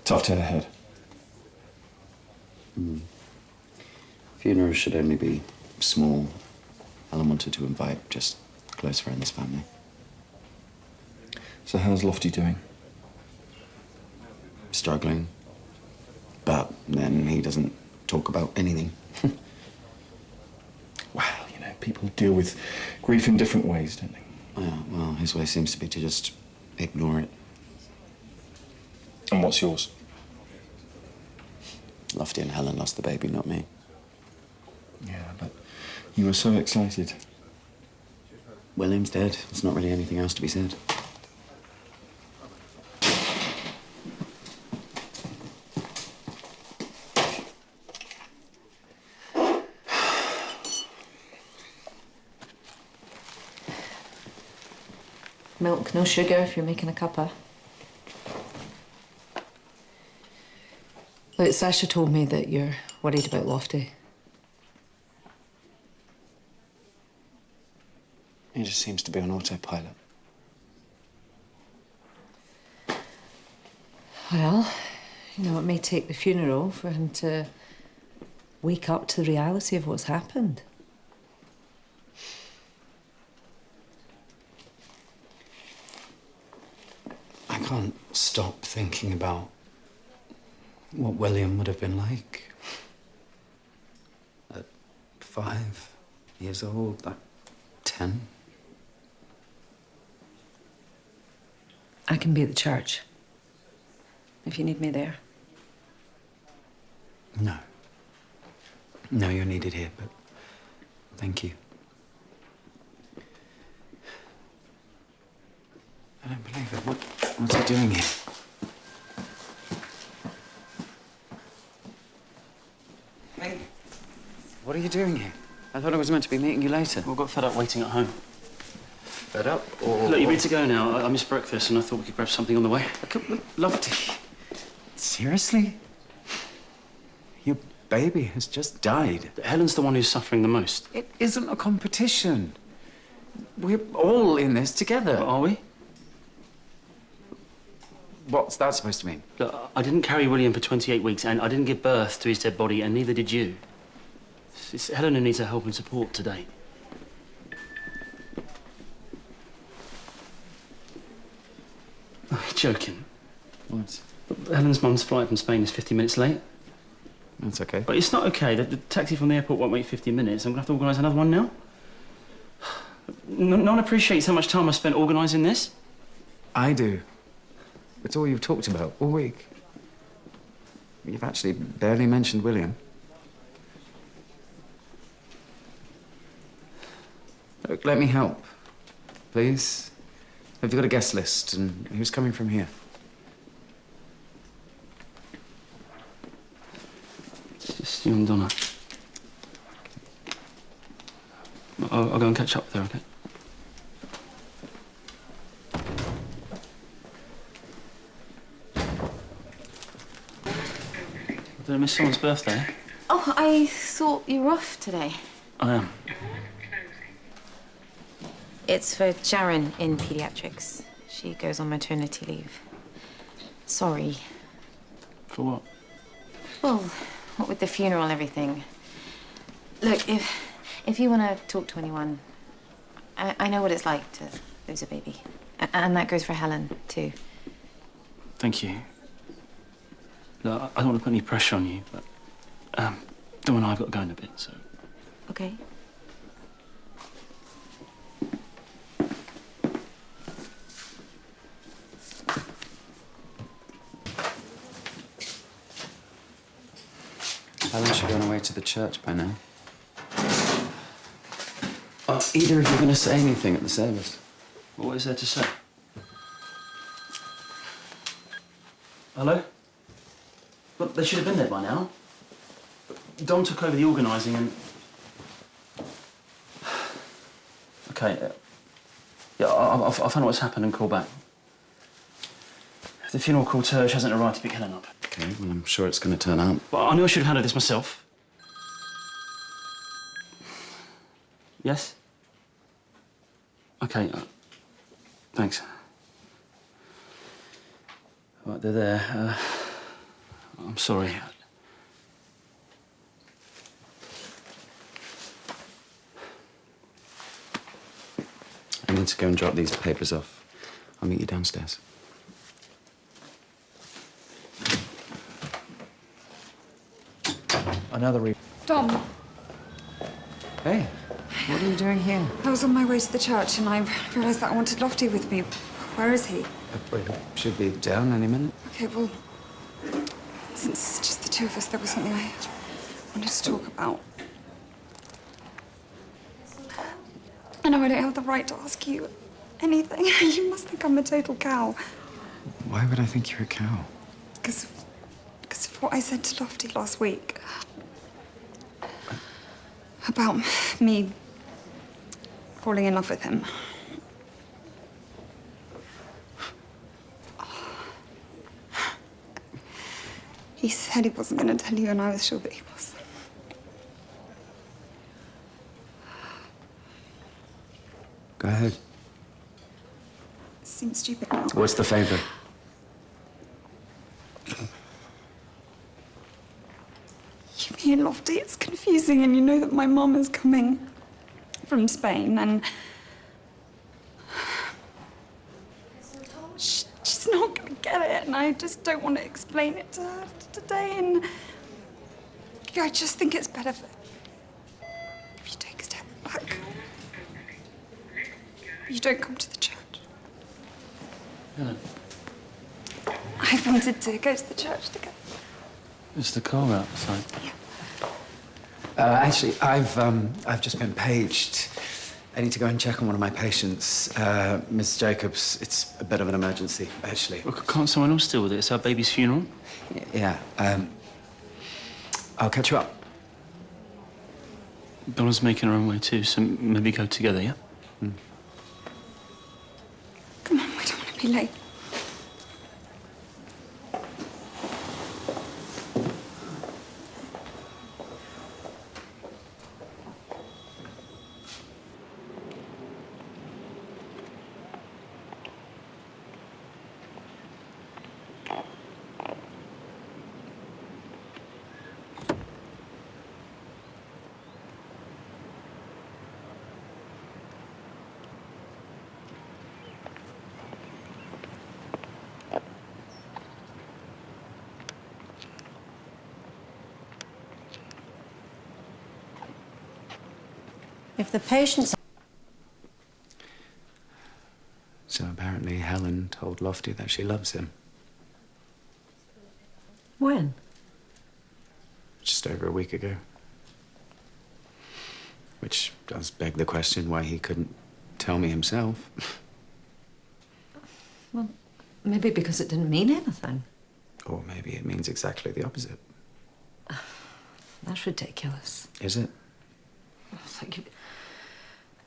Tough to head. Funerals should only be small. Helen wanted to invite just close friends, family. So how's Lofty doing? Struggling. But then he doesn't talk about anything. Well, you know, people deal with grief in different ways, don't they? Yeah, well, his way seems to be to just ignore it. And what's yours? Lofty and Helen lost the baby, not me. Yeah, but you were so excited. William's dead. There's not really anything else to be said. Milk, no sugar if you're making a cuppa. Look, Sasha told me that you're worried about Lofty. He just seems to be on autopilot. Well, you know, it may take the funeral for him to wake up to the reality of what's happened. I can't stop thinking about what William would have been like. At 5 years old, at 10. I can be at the church if you need me there. No. No, you're needed here, but thank you. I don't believe it. What's he doing here? Hey, what are you doing here? I thought I was meant to be meeting you later. Well, I got fed up waiting at home. Fed up, or...? Look, you're ready to go now. I missed breakfast and I thought we could grab something on the way. Lofty. Seriously? Your baby has just died. Helen's the one who's suffering the most. It isn't a competition. We're all in this together. But are we? What's that supposed to mean? Look, I didn't carry William for 28 weeks and I didn't give birth to his dead body and neither did you. It's Helen who needs our help and support today. Oh, you're joking. What? Helen's mum's flight from Spain is 50 minutes late. That's okay. But it's not okay. The taxi from the airport won't wait 50 minutes. I'm going to have to organise another one now. No one appreciates how much time I spent organising this. I do. It's all you've talked about all week. You've actually barely mentioned William. Look, let me help. Please. Have you got a guest list? And who's coming from here? It's just you and Donna. I'll go and catch up with her, okay? Did I miss someone's birthday? Oh, I thought you were off today. I am. It's for Sharon in paediatrics. She goes on maternity leave. Sorry. For what? Well, what with the funeral and everything. Look, if you want to talk to anyone, I know what it's like to lose a baby. And that goes for Helen, too. Thank you. Look, I don't want to put any pressure on you, but Dom and I have got to go in a bit, so... Okay. Helen should be on her way to the church by now. Are either of you going to say anything at the service? What is there to say? Hello? Well, they should have been there by now. Dom took over the organising and... OK, yeah, I'll find out what's happened and call back. If the funeral cortege hasn't arrived to pick Helen up. OK, well, I'm sure it's going to turn out. But I knew I should have handled this myself. Yes? OK, thanks. Right, they're there. I'm sorry. I need to go and drop these papers off. I'll meet you downstairs. Another Dom, Hey, what are you doing here? I was on my way to the church and I realised that I wanted Lofty with me. Where is he? He should be down any minute. Okay, well, since it's just the two of us, there was something I wanted to talk about. I know I don't have the right to ask you anything. You must think I'm a total cow. Why would I think you're a cow? Because of what I said to Lofty last week. About me falling in love with him. He said he wasn't going to tell you, and I was sure that he was. Go ahead. It seems stupid now. What's the favour? Me and Lofty, it's confusing, and you know that my mum is coming from Spain, and she's not going to get it, and I just don't want to explain it to her today, and I just think it's better if you take a step back. You don't come to the church. Helen, I wanted to go to the church together. is the car outside? Yeah. Actually, I've just been paged. I need to go and check on one of my patients, Miss Jacobs. It's a bit of an emergency, actually. Well, can't someone else deal with it? It's our baby's funeral. Yeah. I'll catch you up. Bella's making her own way too, so maybe go together, yeah? Come on, we don't want to be late. If the patient's... So apparently Helen told Lofty that she loves him. When? Just over a week ago. Which does beg the question why he couldn't tell me himself. Well, maybe because it didn't mean anything. Or maybe it means exactly the opposite. That's ridiculous. Is it? It's like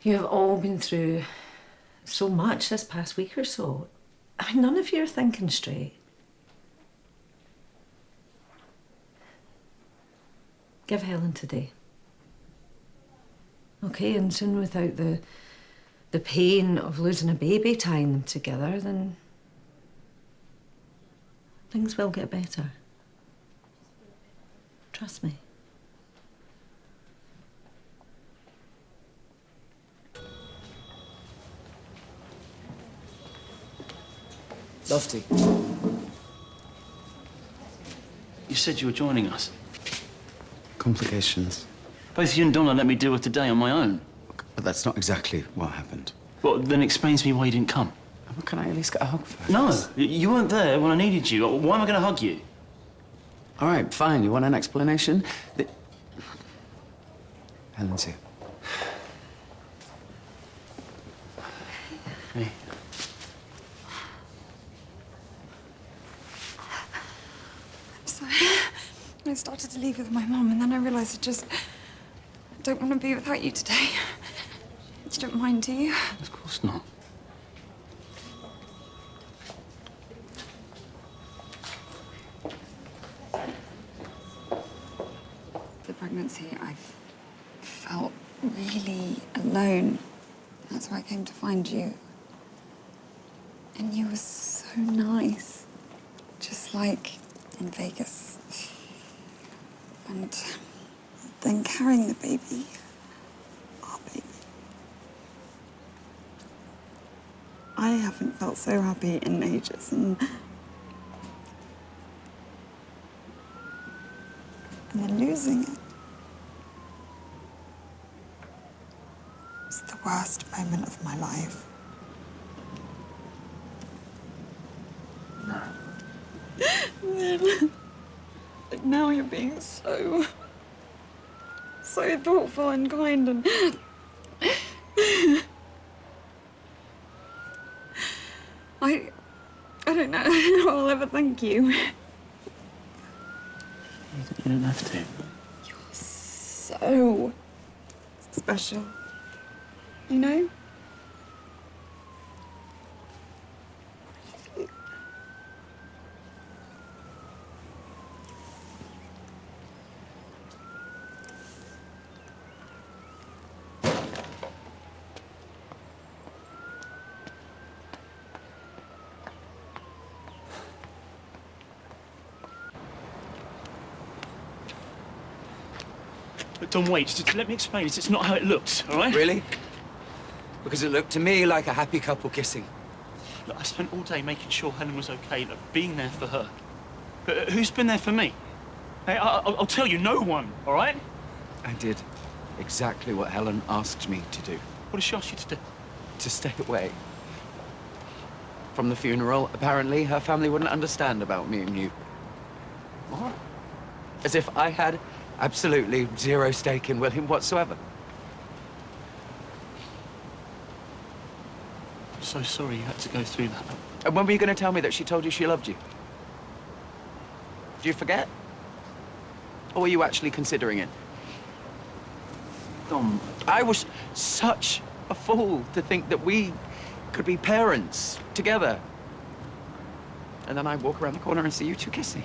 you have all been through so much this past week or so. I mean, none of you are thinking straight. Give Helen today. Okay, and soon without the pain of losing a baby tying them together, then things will get better. Trust me. Lofty. You said you were joining us. Complications. Both you and Donna let me deal with today on my own. But that's not exactly what happened. Well, then explain to me why you didn't come. Well, can I at least get a hug first? No, you weren't there when I needed you. Why am I going to hug you? All right, fine. You want an explanation? Helen's here. Hey. I'm sorry. I started to leave with my mum, and then I realised I just don't want to be without you today. You don't mind, do you? Of course not. The pregnancy, I felt really alone. That's why I came to find you. And you were so nice. Just like in Vegas. And then carrying the baby, our baby. I haven't felt so happy in ages, and then losing it was the worst moment of my life. But now you're being so thoughtful and kind, and I don't know how I'll ever thank you. You don't have to. You're so special, you know? I love you. But Dom, wait, just let me explain. It's not how it looks, all right? Really? Because it looked to me like a happy couple kissing. Look, I spent all day making sure Helen was okay, like, being there for her. But who's been there for me? Hey, I'll tell you, no one, all right? I did exactly what Helen asked me to do. What did she ask you to do? To stay away. From the funeral, apparently, her family wouldn't understand about me and you. What? As if I had absolutely zero stake in William whatsoever. I'm so sorry you had to go through that. And when were you going to tell me that she told you she loved you? Do you forget? Or were you actually considering it? Dom, I was such a fool to think that we could be parents together. And then I walk around the corner and see you two kissing.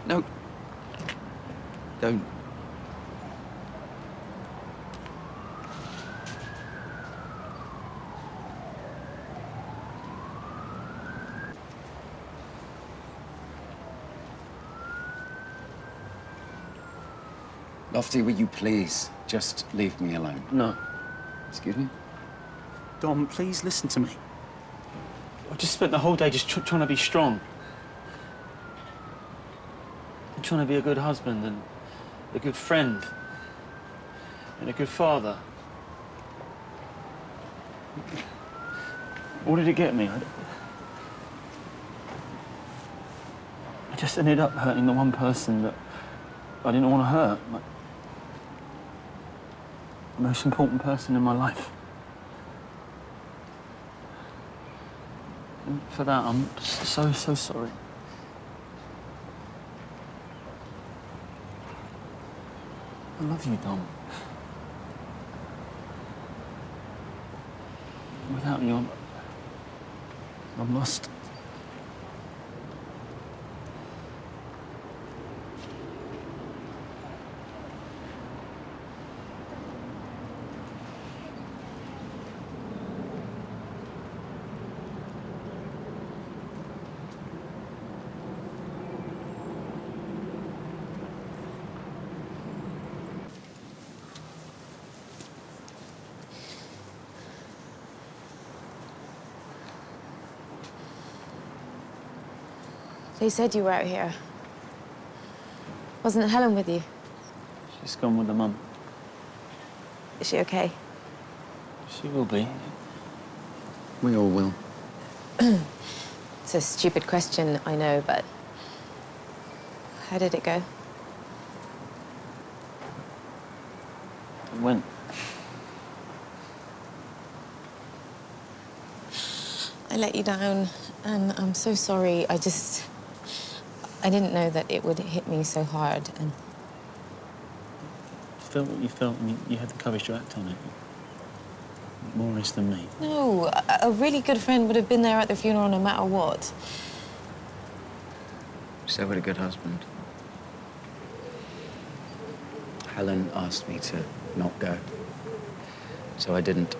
No. Don't. Lofty, will you please just leave me alone? no. Excuse me? Dom, please listen to me. I just spent the whole day just trying to be strong. I'm trying to be a good husband and a good friend and a good father. What did it get me? I just ended up hurting the one person that I didn't want to hurt. The most important person in my life. And for that, I'm so sorry. I love you, Dom. Without you, I'm lost. They said you were out here. Wasn't Helen with you? She's gone with the mum. Is she okay? She will be. We all will. It's a stupid question, I know, but how did it go? It went. I let you down, and I'm so sorry. I didn't know that it would hit me so hard, and... You felt what you felt, and you had the courage to act on it. More risk than me. No, a really good friend would have been there at the funeral no matter what. So would a good husband. Helen asked me to not go, so I didn't.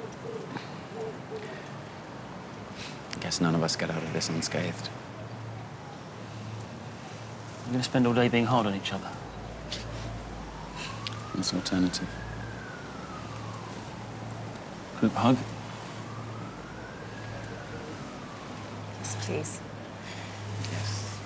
I guess none of us get out of this unscathed. We're going to spend all day being hard on each other. What's the alternative? Group hug. Yes, please. Yes.